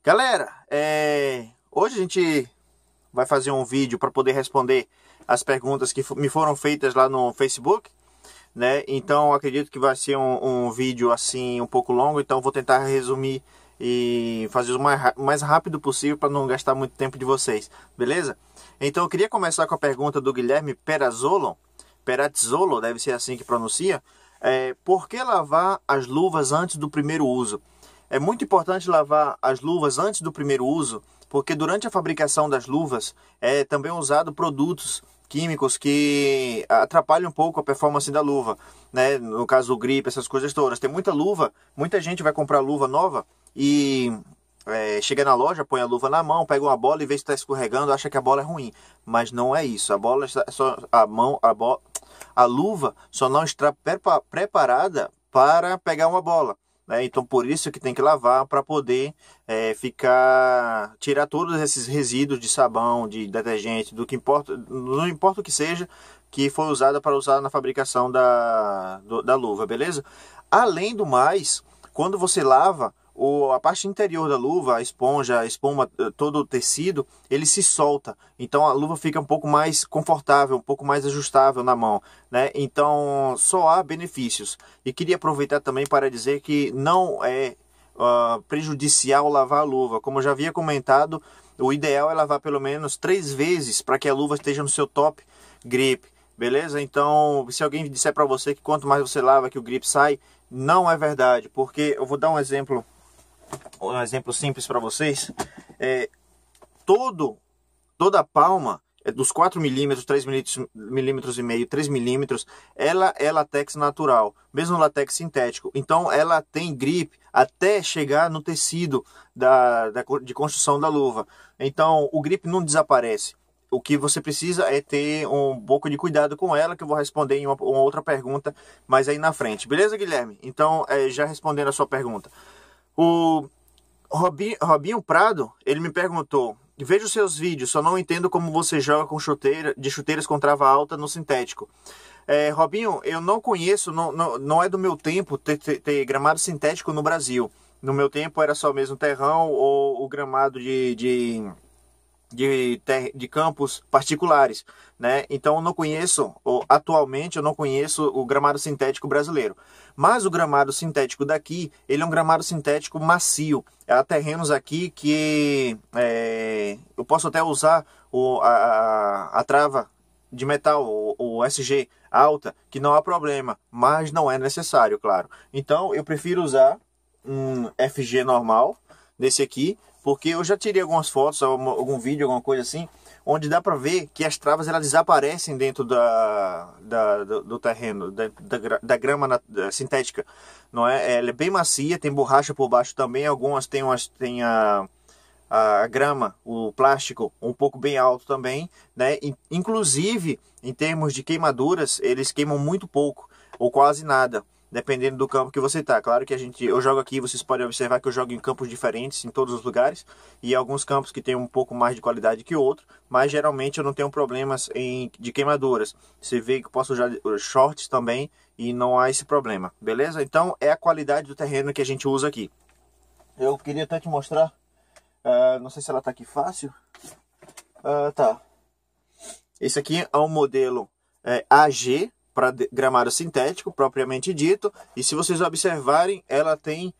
Galera, hoje a gente vai fazer um vídeo para poder responder as perguntas que me foram feitas lá no Facebook, né? Então acredito que vai ser um vídeo assim um pouco longo, então vou tentar resumir e fazer o mais rápido possível para não gastar muito tempo de vocês, beleza? Então eu queria começar com a pergunta do Guilherme Perazzolo, deve ser assim que pronuncia. Por que lavar as luvas antes do primeiro uso? É muito importante lavar as luvas antes do primeiro uso, porque durante a fabricação das luvas é também usado produtos químicos que atrapalham um pouco a performance da luva, né? No caso do grip, essas coisas todas. Tem muita luva, muita gente vai comprar luva nova e chega na loja, põe a luva na mão, pega uma bola e vê se está escorregando, acha que a bola é ruim. Mas não é isso. A bola está só a luva só não está preparada para pegar uma bola. Então por isso que tem que lavar para poder tirar todos esses resíduos de sabão, de detergente, do que importa, não importa o que seja, que foi usada para usar na fabricação da luva, beleza? Além do mais, quando você lava, a parte interior da luva, a esponja, a espuma, todo o tecido, ele se solta. Então a luva fica um pouco mais confortável, um pouco mais ajustável na mão, né? Então só há benefícios. E queria aproveitar também para dizer que não é prejudicial lavar a luva. Como eu já havia comentado, o ideal é lavar pelo menos 3 vezes para que a luva esteja no seu top grip. Beleza? Então, se alguém disser para você que quanto mais você lava que o grip sai, não é verdade. Porque eu vou dar um exemplo simples para vocês. Toda a palma dos 4 milímetros, 3 milímetros e meio, 3 milímetros, ela é latex natural, mesmo latex sintético. Então ela tem grip até chegar no tecido de construção da luva. Então o grip não desaparece. O que você precisa é ter um pouco de cuidado com ela, que eu vou responder em uma outra pergunta mais aí na frente. Beleza, Guilherme? Então, já respondendo a sua pergunta. O Robinho Prado, ele me perguntou: vejo seus vídeos, só não entendo como você joga com chuteiras com trava alta no sintético. Robinho, eu não conheço, não é do meu tempo ter gramado sintético no Brasil. No meu tempo era só mesmo terrão ou o gramado de campos particulares, né? Então eu não conheço, atualmente eu não conheço o gramado sintético brasileiro. Mas o gramado sintético daqui, ele é um gramado sintético macio. Há terrenos aqui que eu posso até usar a trava de metal, o SG alta, que não há problema, mas não é necessário, claro. Então eu prefiro usar um FG normal, desse aqui, porque eu já tirei algumas fotos, algum vídeo, alguma coisa assim, onde dá para ver que as travas elas desaparecem dentro do terreno, da grama sintética, não é? Ela é bem macia, tem borracha por baixo também, algumas tem a grama, o plástico um pouco bem alto também, né? Inclusive, em termos de queimaduras, eles queimam muito pouco, ou quase nada, dependendo do campo que você está. Claro que eu jogo aqui, vocês podem observar que eu jogo em campos diferentes, em todos os lugares, e alguns campos que tem um pouco mais de qualidade que outro, mas geralmente eu não tenho problemas de queimaduras. Você vê que eu posso usar shorts também e não há esse problema, beleza? Então é a qualidade do terreno que a gente usa aqui. Eu queria até te mostrar, não sei se ela está aqui fácil. Tá. Esse aqui é um modelo AG, para gramado sintético, propriamente dito. E se vocês observarem, ela tem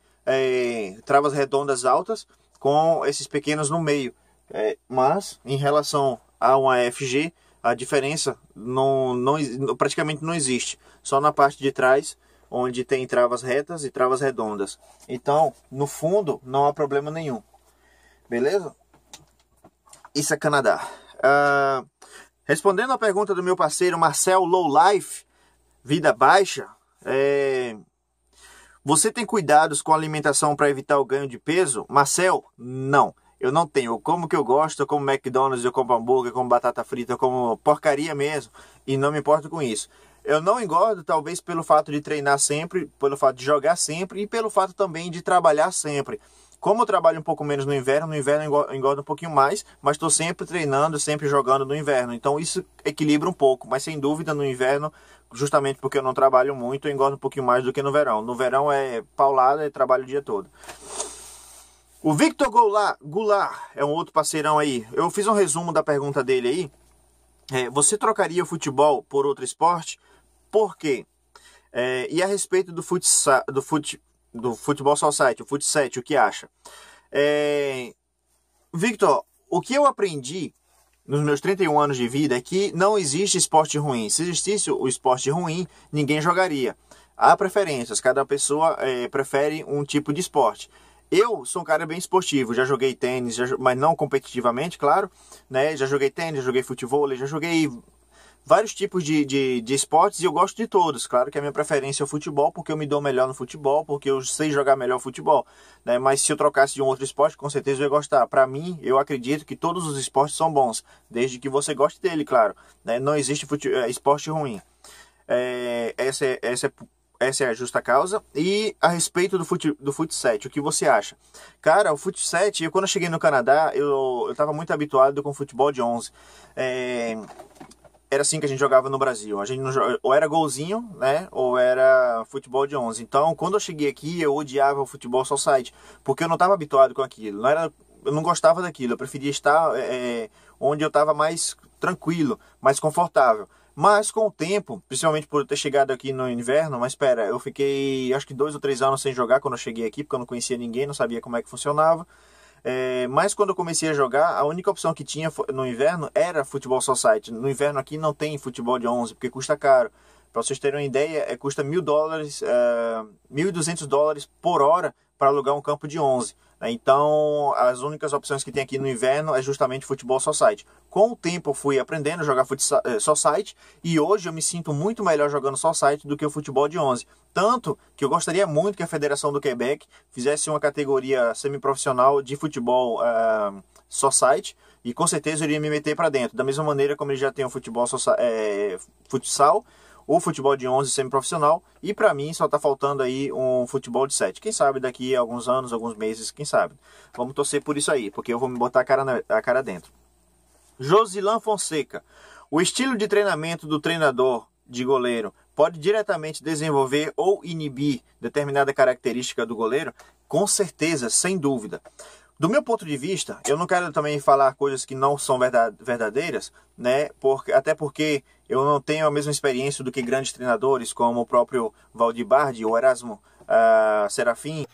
travas redondas altas com esses pequenos no meio. Mas, em relação a uma FG, a diferença praticamente não existe. Só na parte de trás, onde tem travas retas e travas redondas. Então, no fundo, não há problema nenhum. Beleza? Isso é Canadá. Respondendo a pergunta do meu parceiro Marcel Low Life, Vida Baixa, você tem cuidados com a alimentação para evitar o ganho de peso? Marcel, não. Eu não tenho. Eu como que eu gosto, eu como McDonald's, eu como hambúrguer, eu como batata frita, eu como porcaria mesmo, e não me importo com isso. Eu não engordo, talvez pelo fato de treinar sempre, pelo fato de jogar sempre e pelo fato também de trabalhar sempre. Como eu trabalho um pouco menos no inverno eu engordo um pouquinho mais, mas estou sempre treinando, sempre jogando no inverno. Então isso equilibra um pouco, mas sem dúvida no inverno, justamente porque eu não trabalho muito, eu engordo um pouquinho mais do que no verão. No verão é paulada, é trabalho o dia todo. O Victor Goulart é um outro parceirão aí. Eu fiz um resumo da pergunta dele aí. Você trocaria o futebol por outro esporte? Por quê? E a respeito do futebol society, o futsal, o que acha? Victor, o que eu aprendi nos meus 31 anos de vida é que não existe esporte ruim. Se existisse o esporte ruim, ninguém jogaria. Há preferências, cada pessoa prefere um tipo de esporte. Eu sou um cara bem esportivo, já joguei tênis, mas não competitivamente, claro, né? Já joguei tênis, já joguei futevôlei, já joguei vários tipos de esportes e eu gosto de todos. Claro que a minha preferência é o futebol, porque eu me dou melhor no futebol, porque eu sei jogar melhor futebol, né? Mas se eu trocasse de um outro esporte, com certeza eu ia gostar. Para mim, eu acredito que todos os esportes são bons, desde que você goste dele, claro, né? Não existe esporte ruim. Essa é a justa causa. E a respeito do futsal, o que você acha? Cara, o futsal, quando eu cheguei no Canadá, eu estava muito habituado com o futebol de 11. Era assim que a gente jogava no Brasil. A gente não ou era golzinho, né? Ou era futebol de 11. Então, quando eu cheguei aqui, eu odiava o futebol society, porque eu não estava habituado com aquilo. Eu não gostava daquilo. Eu preferia estar onde eu estava mais tranquilo, mais confortável. Mas com o tempo, principalmente por eu ter chegado aqui no inverno, mas espera, eu fiquei acho que 2 ou 3 anos sem jogar quando eu cheguei aqui, porque eu não conhecia ninguém, não sabia como é que funcionava. Mas quando eu comecei a jogar, a única opção que tinha no inverno era futebol society. No inverno aqui não tem futebol de 11, porque custa caro. Para vocês terem uma ideia, custa $1.000, $1.200 por hora para alugar um campo de 11. Então, as únicas opções que tem aqui no inverno é justamente futebol society. Com o tempo, eu fui aprendendo a jogar society e hoje eu me sinto muito melhor jogando society do que o futebol de 11. Tanto que eu gostaria muito que a Federação do Quebec fizesse uma categoria semiprofissional de futebol society e com certeza eu iria me meter para dentro. Da mesma maneira como ele já tem o futebol futsal, o futebol de 11 semiprofissional, e para mim só tá faltando aí um futebol de 7. Quem sabe daqui a alguns anos, alguns meses, quem sabe. Vamos torcer por isso aí, porque eu vou me botar a cara dentro. Josilan Fonseca. O estilo de treinamento do treinador de goleiro pode diretamente desenvolver ou inibir determinada característica do goleiro? Com certeza, sem dúvida. Do meu ponto de vista, eu não quero também falar coisas que não são verdadeiras, né? Até porque eu não tenho a mesma experiência do que grandes treinadores, como o próprio Valdir Bardi, o Erasmo Serafim.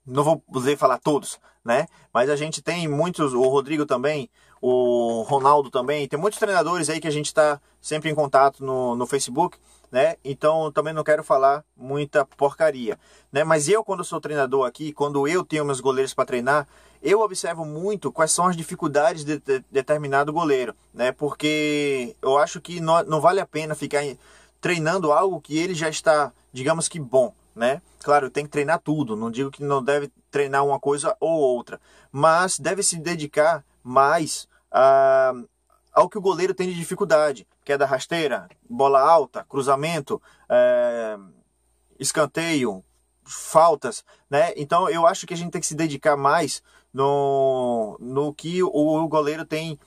Não vou poder falar todos, né? Mas a gente tem muitos, o Rodrigo também, o Ronaldo também, tem muitos treinadores aí que a gente está sempre em contato no Facebook, né? Então também não quero falar muita porcaria, né? Mas eu, quando sou treinador aqui, quando eu tenho meus goleiros para treinar, eu observo muito quais são as dificuldades de determinado goleiro, né? Porque eu acho que não vale a pena ficar treinando algo que ele já está, digamos que bom, né? Claro, tem que treinar tudo, não digo que não deve treinar uma coisa ou outra, mas deve se dedicar mais ao que o goleiro tem de dificuldade, queda rasteira, bola alta, cruzamento, escanteio, faltas, né? Então eu acho que a gente tem que se dedicar mais no que o goleiro tem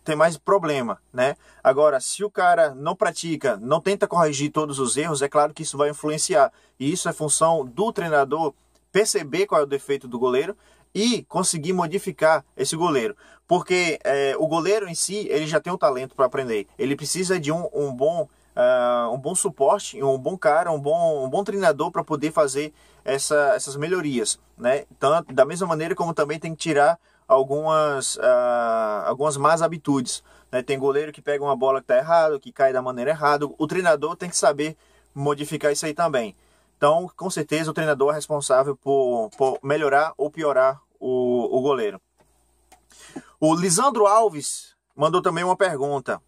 tem mais problema, né? Agora, se o cara não pratica, não tenta corrigir todos os erros, é claro que isso vai influenciar. E isso é função do treinador perceber qual é o defeito do goleiro e conseguir modificar esse goleiro. Porque o goleiro em si, ele já tem um talento para aprender. Ele precisa de um bom suporte, um bom cara, um bom treinador para poder fazer essas melhorias, né? Tanto, da mesma maneira como também tem que tirar algumas más habitudes, né? Tem goleiro que pega uma bola que está errado, que cai da maneira errada. O treinador tem que saber modificar isso aí também. Então, com certeza, o treinador é responsável por melhorar ou piorar o goleiro. O Lisandro Alves mandou também uma pergunta.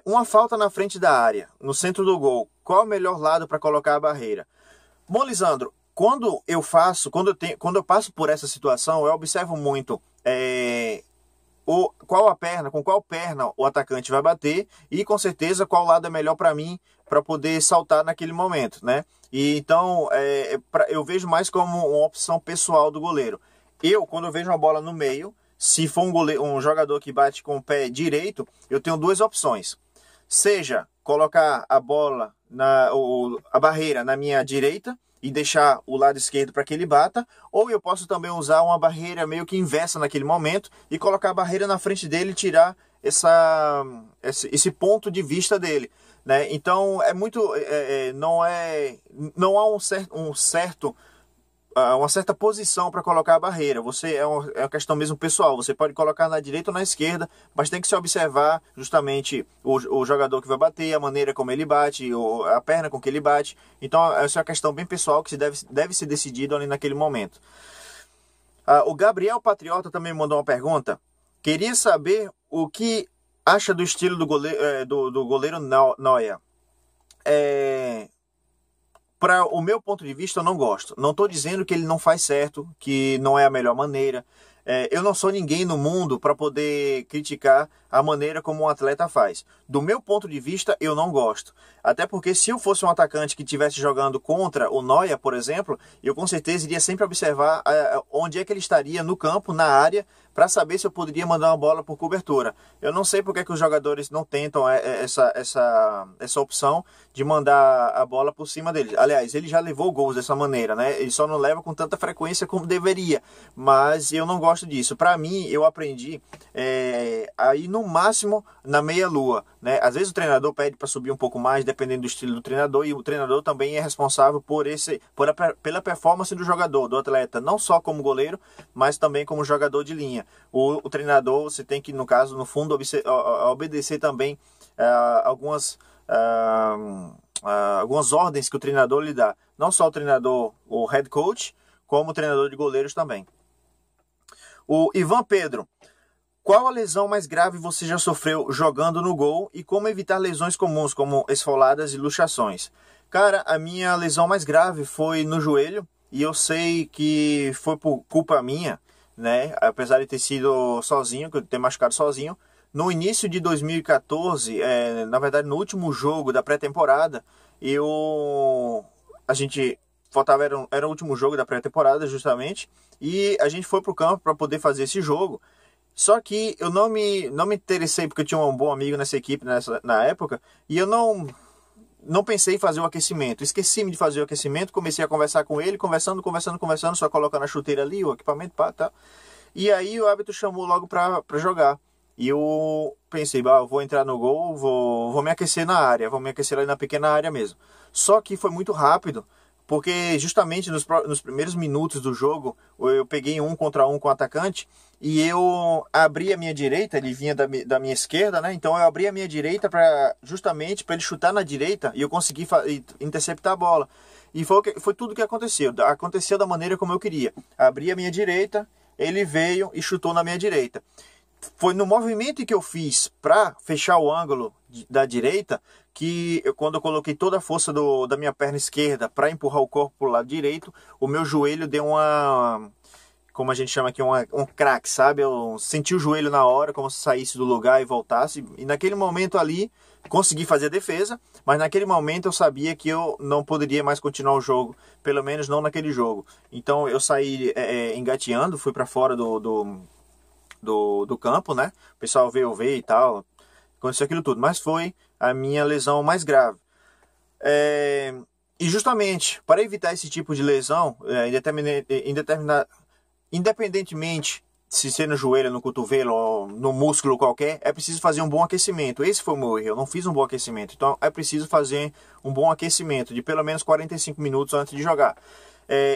Uma falta na frente da área, no centro do gol, qual é o melhor lado para colocar a barreira? Bom, Lisandro, quando eu passo por essa situação, eu observo muito com qual perna o atacante vai bater e com certeza qual lado é melhor para mim para poder saltar naquele momento, né? E então eu vejo mais como uma opção pessoal do goleiro. Quando eu vejo uma bola no meio, se for um jogador que bate com o pé direito, eu tenho duas opções. Seja colocar a bola a barreira na minha direita e deixar o lado esquerdo para que ele bata, ou eu posso também usar uma barreira meio que inversa naquele momento e colocar a barreira na frente dele e tirar esse ponto de vista dele, né? Então é muito, não há uma certa posição para colocar a barreira. É uma questão mesmo pessoal. Você pode colocar na direita ou na esquerda, mas tem que se observar justamente o jogador que vai bater, a maneira como ele bate, a perna com que ele bate. Então essa é uma questão bem pessoal que deve ser decidido ali naquele momento. O Gabriel Patriota também mandou uma pergunta. Queria saber o que acha do estilo do goleiro Neuer. Para o meu ponto de vista, eu não gosto. Não estou dizendo que ele não faz certo, que não é a melhor maneira. Eu não sou ninguém no mundo para poder criticar a maneira como um atleta faz. Do meu ponto de vista, eu não gosto. Até porque se eu fosse um atacante que estivesse jogando contra o Neuer, por exemplo, eu com certeza iria sempre observar onde é que ele estaria no campo, na área, para saber se eu poderia mandar uma bola por cobertura. Eu não sei porque que os jogadores não tentam essa opção de mandar a bola por cima dele. Aliás, ele já levou gols dessa maneira, né? Ele só não leva com tanta frequência como deveria. Mas eu não gosto disso. Para mim, eu aprendi aí no máximo na meia-lua, né? Às vezes o treinador pede para subir um pouco mais, dependendo do estilo do treinador, e o treinador também é responsável pela performance do jogador, do atleta, não só como goleiro, mas também como jogador de linha. O treinador, você tem que, no caso, no fundo, obedecer também algumas ordens que o treinador lhe dá. Não só o treinador, o head coach, como o treinador de goleiros também. O Ivan Pedro. Qual a lesão mais grave você já sofreu jogando no gol e como evitar lesões comuns, como esfoladas e luxações? Cara, a minha lesão mais grave foi no joelho e eu sei que foi por culpa minha, né? Apesar de ter sido sozinho, que eu ter machucado sozinho. No início de 2014, na verdade no último jogo da pré-temporada, era o último jogo da pré-temporada justamente, e a gente foi pro campo para poder fazer esse jogo. Só que eu não me interessei porque eu tinha um bom amigo nessa equipe na época, e eu não pensei em fazer o aquecimento. Esqueci-me de fazer o aquecimento, comecei a conversar com ele, conversando, só colocando a chuteira ali, o equipamento, pá, tá. E aí o árbitro chamou logo para jogar. E eu pensei, eu vou entrar no gol, vou me aquecer na área, vou me aquecer ali na pequena área mesmo. Só que foi muito rápido, porque justamente nos primeiros minutos do jogo, eu peguei 1 contra 1 com o atacante, e eu abri a minha direita, ele vinha da minha esquerda, né? Então eu abri a minha direita justamente para ele chutar na direita e eu consegui interceptar a bola. E foi tudo que aconteceu. Aconteceu da maneira como eu queria. Abri a minha direita, ele veio e chutou na minha direita. Foi no movimento que eu fiz para fechar o ângulo da direita que quando eu coloquei toda a força da minha perna esquerda para empurrar o corpo para o lado direito, o meu joelho deu como a gente chama aqui, um craque, sabe? Eu senti o joelho na hora, como se saísse do lugar e voltasse. E naquele momento ali, consegui fazer a defesa, mas naquele momento eu sabia que eu não poderia mais continuar o jogo, pelo menos não naquele jogo. Então eu saí engateando, fui para fora do campo, né? O pessoal veio ver e tal, aconteceu aquilo tudo, mas foi a minha lesão mais grave. E justamente para evitar esse tipo de lesão, independentemente se ser no joelho, no cotovelo ou no músculo qualquer, é preciso fazer um bom aquecimento. Esse foi o meu erro, eu não fiz um bom aquecimento. Então é preciso fazer um bom aquecimento de pelo menos 45 minutos antes de jogar.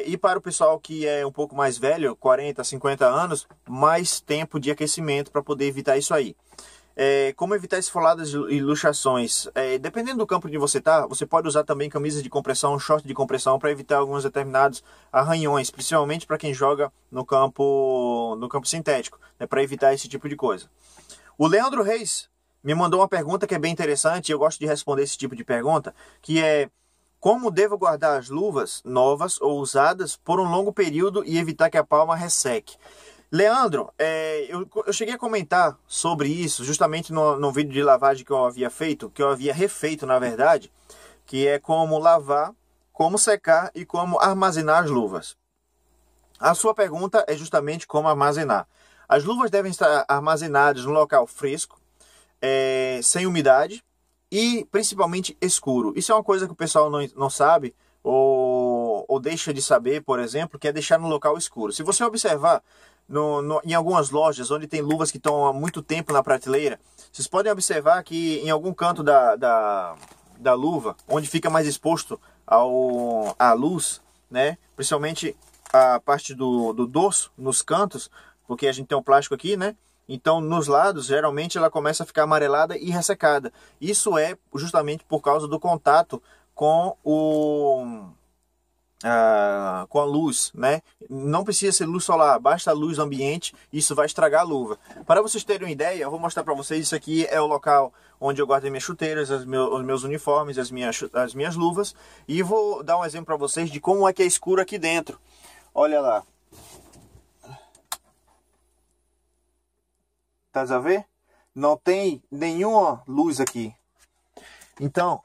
E para o pessoal que é um pouco mais velho, 40, 50 anos, mais tempo de aquecimento para poder evitar isso aí. Como evitar esfoladas e luxações? Dependendo do campo onde você está, você pode usar também camisas de compressão, short de compressão para evitar alguns determinados arranhões, principalmente para quem joga no campo sintético, né, para evitar esse tipo de coisa. O Leandro Reis me mandou uma pergunta que é bem interessante, e eu gosto de responder esse tipo de pergunta, que é: como devo guardar as luvas novas ou usadas por um longo período e evitar que a palma resseque? Leandro, eu cheguei a comentar sobre isso justamente no vídeo de lavagem que eu havia feito, que eu havia refeito na verdade, que é como lavar, como secar e como armazenar as luvas. A sua pergunta é justamente como armazenar. As luvas devem estar armazenadas no local fresco, sem umidade, e principalmente escuro. Isso é uma coisa que o pessoal não sabe ou deixa de saber, por exemplo, que é deixar no local escuro. Se você observar em algumas lojas onde tem luvas que estão há muito tempo na prateleira, vocês podem observar que em algum canto da luva, onde fica mais exposto à luz, né, principalmente a parte do dorso, nos cantos, porque a gente tem um plástico aqui, né? Então, nos lados, geralmente ela começa a ficar amarelada e ressecada. Isso é justamente por causa do contato com com a luz, né? Não precisa ser luz solar, basta a luz ambiente, isso vai estragar a luva. Para vocês terem uma ideia, eu vou mostrar para vocês, isso aqui é o local onde eu guardo as minhas chuteiras, os meus uniformes, as minhas luvas, e vou dar um exemplo para vocês de como é que é escuro aqui dentro. Olha lá. Tá a ver? Não tem nenhuma luz aqui. Então,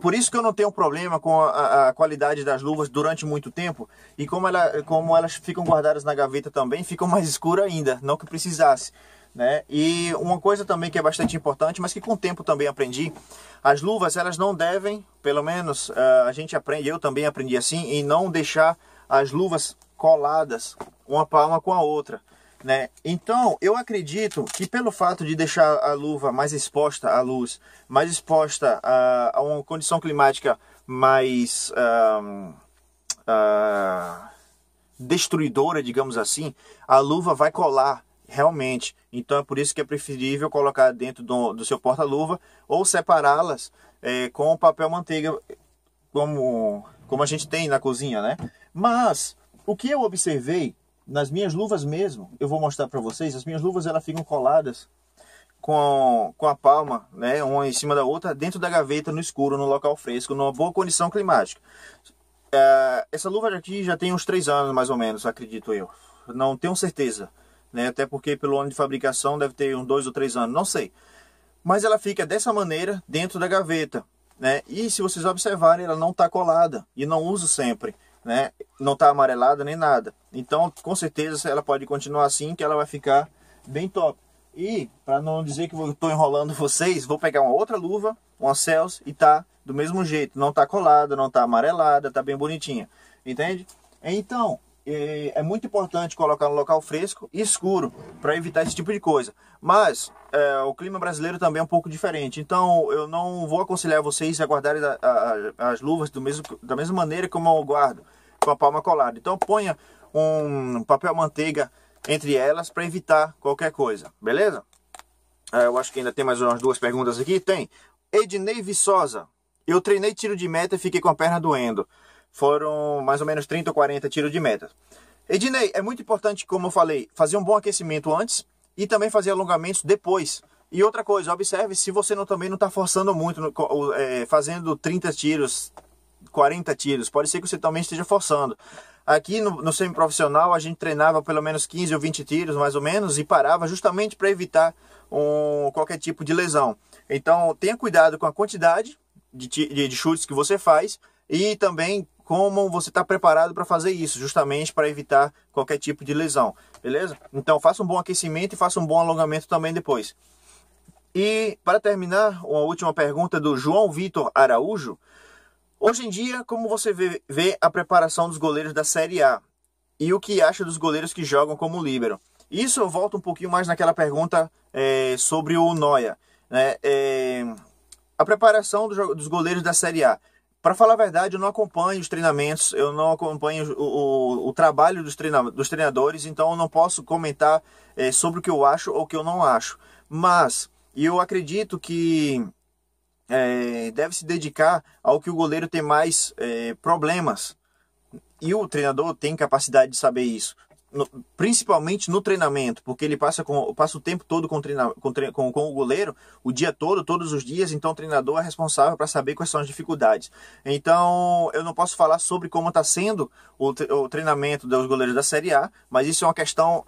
por isso que eu não tenho problema com a qualidade das luvas durante muito tempo. E como elas ficam guardadas na gaveta também, ficam mais escuras ainda, não que precisasse, né? E uma coisa também que é bastante importante, mas que com o tempo também aprendi, as luvas elas não devem, pelo menos eu também aprendi assim, em não deixar as luvas coladas uma palma com a outra, né? Então, eu acredito que pelo fato de deixar a luva mais exposta à luz, mais exposta a uma condição climática mais destruidora, digamos assim, a luva vai colar realmente. Então, é por isso que é preferível colocar dentro do seu porta-luva ou separá-las com papel manteiga, como a gente tem na cozinha, né? Mas, o que eu observei nas minhas luvas mesmo, eu vou mostrar para vocês, as minhas luvas elas ficam coladas com a palma, né, uma em cima da outra, dentro da gaveta, no escuro, no local fresco, numa boa condição climática. Essa luva aqui já tem uns 3 anos, mais ou menos, acredito eu. Não tenho certeza, né, até porque pelo ano de fabricação deve ter uns 2 ou 3 anos, não sei. Mas ela fica dessa maneira dentro da gaveta, né, e se vocês observarem, ela não está colada, e não uso sempre, né? Não está amarelada nem nada. Então, com certeza, ela pode continuar assim, que ela vai ficar bem top. E, para não dizer que eu estou enrolando vocês, vou pegar uma outra luva, uma Celsius, e tá do mesmo jeito. Não está colada, não está amarelada, tá bem bonitinha. Entende? Então, é muito importante colocar no local fresco e escuro, para evitar esse tipo de coisa. Mas, o clima brasileiro também é um pouco diferente. Então, eu não vou aconselhar vocês a guardarem as luvas da mesma maneira como eu guardo, com a palma colada. Então ponha um papel manteiga entre elas para evitar qualquer coisa, beleza? Eu acho que ainda tem mais umas 2 perguntas aqui. Tem Ednei Viçosa: eu treinei tiro de meta e fiquei com a perna doendo. Foram mais ou menos 30 ou 40 tiros de meta. Ednei, é muito importante, como eu falei, fazer um bom aquecimento antes e também fazer alongamentos depois. E outra coisa, observe se você também não está forçando muito, fazendo 30 tiros, 40 tiros, pode ser que você também esteja forçando. Aqui no semiprofissional a gente treinava pelo menos 15 ou 20 tiros mais ou menos e parava justamente para evitar qualquer tipo de lesão. Então tenha cuidado com a quantidade de chutes que você faz e também como você está preparado para fazer isso, justamente para evitar qualquer tipo de lesão, beleza? Então faça um bom aquecimento e faça um bom alongamento também depois. E para terminar, uma última pergunta do João Vitor Araújo. Hoje em dia, como você vê a preparação dos goleiros da Série A e o que acha dos goleiros que jogam como líbero? Isso eu volto um pouquinho mais naquela pergunta sobre o Noia, né? A preparação dos goleiros da Série A. Para falar a verdade, eu não acompanho os treinamentos, eu não acompanho o trabalho dos treinadores, então eu não posso comentar sobre o que eu acho ou o que eu não acho. Mas eu acredito que deve se dedicar ao que o goleiro tem mais problemas. E o treinador tem capacidade de saber isso. Principalmente no treinamento, porque ele passa o tempo todo com o goleiro, o dia todo, todos os dias, então o treinador é responsável para saber quais são as dificuldades. Então eu não posso falar sobre como está sendo o treinamento dos goleiros da Série A, mas isso é uma questão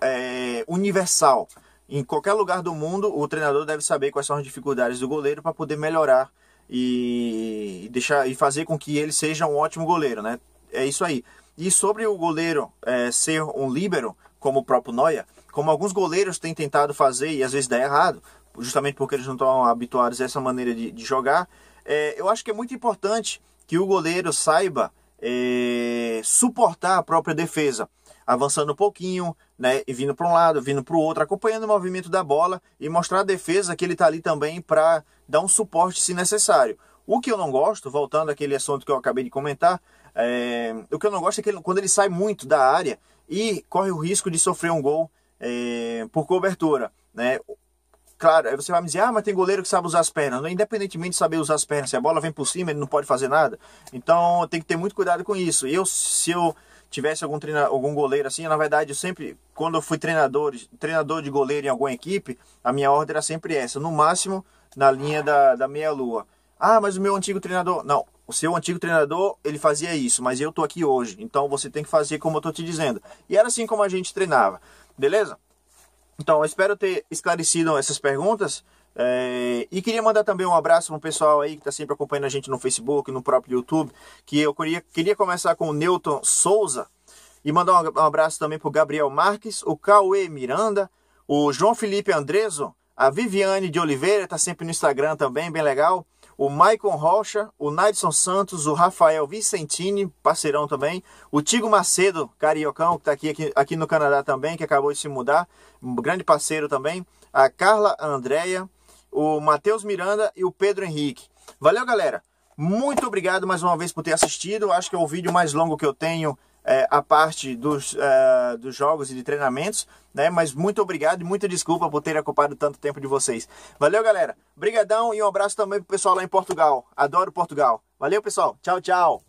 universal. Em qualquer lugar do mundo, o treinador deve saber quais são as dificuldades do goleiro para poder melhorar e fazer com que ele seja um ótimo goleiro, né? É isso aí. E sobre o goleiro ser um líbero, como o próprio Noia, como alguns goleiros têm tentado fazer e às vezes dá errado, justamente porque eles não estão habituados a essa maneira de jogar. Eu acho que é muito importante que o goleiro saiba suportar a própria defesa, avançando um pouquinho, né, e vindo para um lado, vindo para o outro, acompanhando o movimento da bola e mostrar à defesa que ele está ali também para dar um suporte se necessário. O que eu não gosto, voltando àquele assunto que eu acabei de comentar, o que eu não gosto é que quando ele sai muito da área e corre o risco de sofrer um gol por cobertura, né? Claro, aí você vai me dizer, mas tem goleiro que sabe usar as pernas. Independentemente de saber usar as pernas, se a bola vem por cima, ele não pode fazer nada. Então tem que ter muito cuidado com isso. Se eu tivesse algum goleiro assim, na verdade, eu sempre, quando eu fui treinador de goleiro em alguma equipe, a minha ordem era sempre essa, no máximo na linha da meia-lua. Mas o meu antigo treinador... Não, o seu antigo treinador, ele fazia isso, mas eu tô aqui hoje. Então você tem que fazer como eu tô te dizendo. E era assim como a gente treinava, beleza? Então, eu espero ter esclarecido essas perguntas. E queria mandar também um abraço para o pessoal aí que está sempre acompanhando a gente no Facebook, no próprio YouTube. Que eu queria começar com o Newton Souza. E mandar um abraço também para o Gabriel Marques, o Cauê Miranda, o João Felipe Andreso, a Viviane de Oliveira, está sempre no Instagram também, bem legal. O Maicon Rocha, o Naidson Santos, o Rafael Vicentini, parceirão também. O Tigo Macedo, cariocão, que está aqui no Canadá também, que acabou de se mudar. Um grande parceiro também. A Carla Andréia, o Matheus Miranda e o Pedro Henrique. Valeu, galera. Muito obrigado mais uma vez por ter assistido. Acho que é o vídeo mais longo que eu tenho a parte dos jogos e de treinamentos, né? Mas muito obrigado e muita desculpa por ter ocupado tanto tempo de vocês. Valeu, galera. Brigadão e um abraço também pro pessoal lá em Portugal. Adoro Portugal. Valeu, pessoal. Tchau, tchau.